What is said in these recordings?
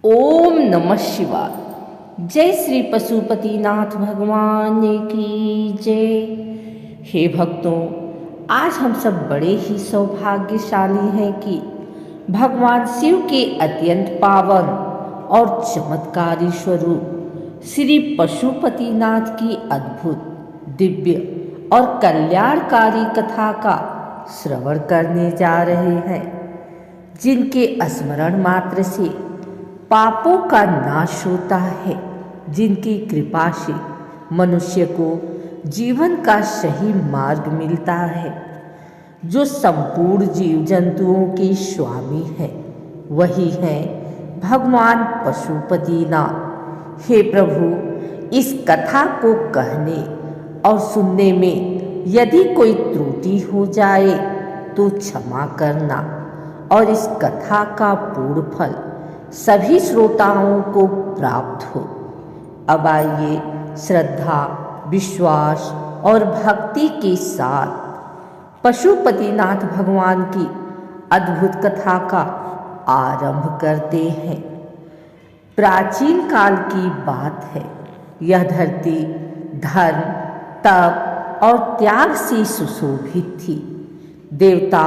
ओम नमः शिवाय। जय श्री पशुपतिनाथ भगवान की जय। हे भक्तों, आज हम सब बड़े ही सौभाग्यशाली हैं कि भगवान शिव के अत्यंत पावन और चमत्कारी स्वरूप श्री पशुपतिनाथ की अद्भुत, दिव्य और कल्याणकारी कथा का श्रवण करने जा रहे हैं, जिनके स्मरण मात्र से पापों का नाश होता है, जिनकी कृपा से मनुष्य को जीवन का सही मार्ग मिलता है, जो संपूर्ण जीव जंतुओं के स्वामी है, वही है भगवान पशुपतिनाथ। हे प्रभु, इस कथा को कहने और सुनने में यदि कोई त्रुटि हो जाए तो क्षमा करना, और इस कथा का पूर्ण फल सभी श्रोताओं को प्राप्त हो। अब आइए श्रद्धा, विश्वास और भक्ति के साथ पशुपतिनाथ भगवान की अद्भुत कथा का आरंभ करते हैं। प्राचीन काल की बात है। यह धरती धर्म, तप और त्याग से सुशोभित थी। देवता,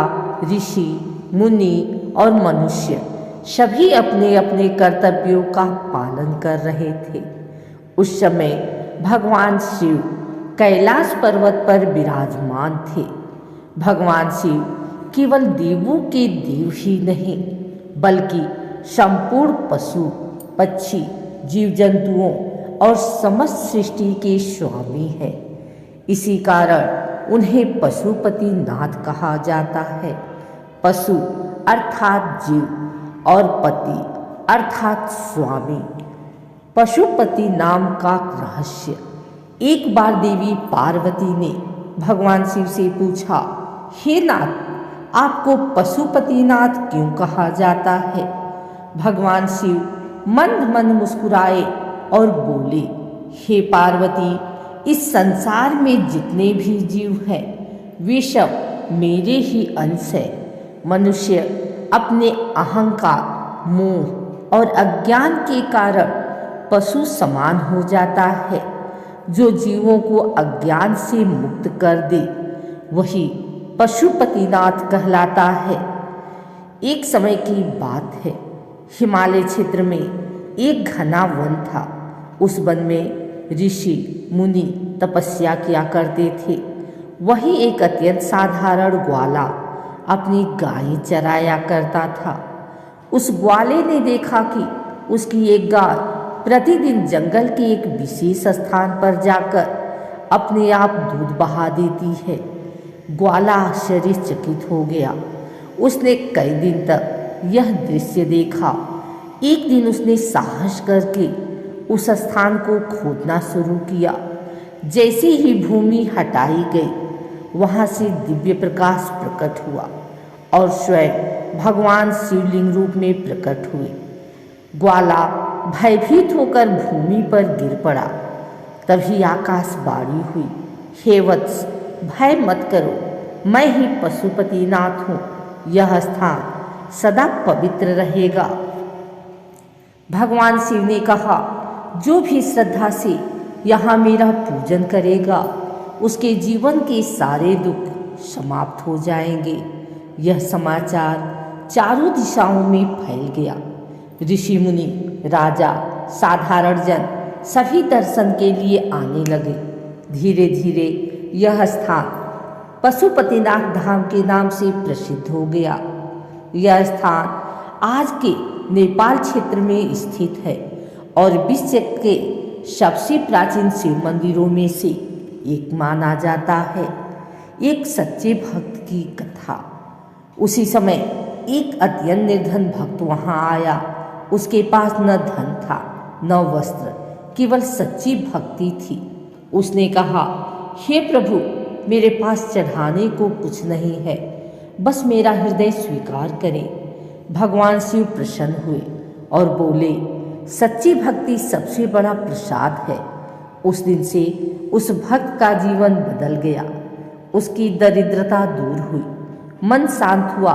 ऋषि, मुनि और मनुष्य सभी अपने अपने कर्तव्यों का पालन कर रहे थे। उस समय भगवान शिव कैलाश पर्वत पर विराजमान थे। भगवान शिव केवल देवों के देव ही नहीं, बल्कि संपूर्ण पशु, पक्षी, जीव जंतुओं और समस्त सृष्टि के स्वामी हैं। इसी कारण उन्हें पशुपतिनाथ कहा जाता है। पशु अर्थात जीव और पति अर्थात स्वामी। पशुपति नाम का रहस्य। एक बार देवी पार्वती ने भगवान शिव से पूछा, हे नाथ, आपको पशुपतिनाथ क्यों कहा जाता है? भगवान शिव मंद मंद मुस्कुराए और बोले, हे पार्वती, इस संसार में जितने भी जीव हैं, वे सब मेरे ही अंश हैं। मनुष्य अपने अहंकार, मोह और अज्ञान के कारण पशु समान हो जाता है। जो जीवों को अज्ञान से मुक्त कर दे, वही पशुपतिनाथ कहलाता है। एक समय की बात है। हिमालय क्षेत्र में एक घना वन था। उस वन में ऋषि मुनि तपस्या किया करते थे। वही एक अत्यंत साधारण ग्वाला अपनी गाय चराया करता था। उस ग्वाले ने देखा कि उसकी एक गाय प्रतिदिन जंगल के एक विशेष स्थान पर जाकर अपने आप दूध बहा देती है। ग्वाला आश्चर्यचकित हो गया। उसने कई दिन तक यह दृश्य देखा। एक दिन उसने साहस करके उस स्थान को खोदना शुरू किया। जैसे ही भूमि हटाई गई, वहाँ से दिव्य प्रकाश प्रकट हुआ और स्वयं भगवान शिवलिंग रूप में प्रकट हुए। ग्वाला भयभीत होकर भूमि पर गिर पड़ा। तभी आकाशवाणी हुई, हे वत्स, भय मत करो, मैं ही पशुपतिनाथ हूँ। यह स्थान सदा पवित्र रहेगा। भगवान शिव ने कहा, जो भी श्रद्धा से यहाँ मेरा पूजन करेगा, उसके जीवन के सारे दुख समाप्त हो जाएंगे। यह समाचार चारों दिशाओं में फैल गया। ऋषि मुनि, राजा, साधारण जन सभी दर्शन के लिए आने लगे। धीरे धीरे यह स्थान पशुपतिनाथ धाम के नाम से प्रसिद्ध हो गया। यह स्थान आज के नेपाल क्षेत्र में स्थित है और विश्व के सबसे प्राचीन शिव मंदिरों में से एक माना जाता है। एक सच्चे भक्त की कथा। उसी समय एक अत्यंत निर्धन भक्त वहां आया। उसके पास न धन था, न वस्त्र, केवल सच्ची भक्ति थी। उसने कहा, हे प्रभु, मेरे पास चढ़ाने को कुछ नहीं है, बस मेरा हृदय स्वीकार करें। भगवान शिव प्रसन्न हुए और बोले, सच्ची भक्ति सबसे बड़ा प्रसाद है। उस दिन से उस भक्त का जीवन बदल गया। उसकी दरिद्रता दूर हुई, मन शांत हुआ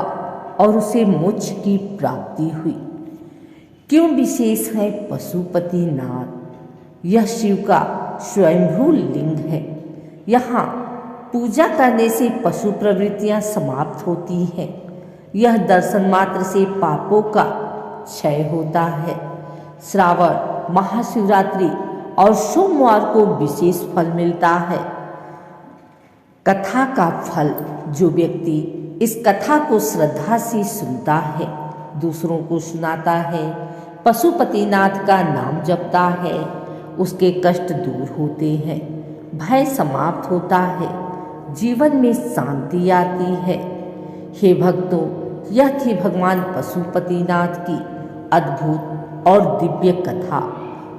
और उसे मोक्ष की प्राप्ति हुई। क्यों विशेष है पशुपतिनाथ? यह शिव का स्वयंभू लिंग है। यहाँ पूजा करने से पशु प्रवृत्तियाँ समाप्त होती हैं। यह दर्शन मात्र से पापों का क्षय होता है। श्रावण महाशिवरात्रि और सोमवार को विशेष फल मिलता है। कथा का फल, जो व्यक्ति इस कथा को श्रद्धा से सुनता है, दूसरों को सुनाता है, पशुपतिनाथ का नाम जपता है, उसके कष्ट दूर होते हैं, भय समाप्त होता है, जीवन में शांति आती है। हे भक्तों, यह थी भगवान पशुपतिनाथ की अद्भुत और दिव्य कथा।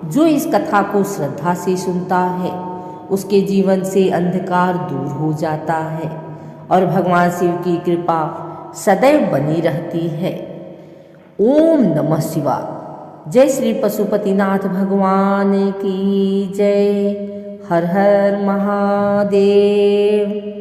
जो इस कथा को श्रद्धा से सुनता है, उसके जीवन से अंधकार दूर हो जाता है और भगवान शिव की कृपा सदैव बनी रहती है। ओम नमः शिवाय। जय श्री पशुपतिनाथ भगवान की जय। हर हर महादेव।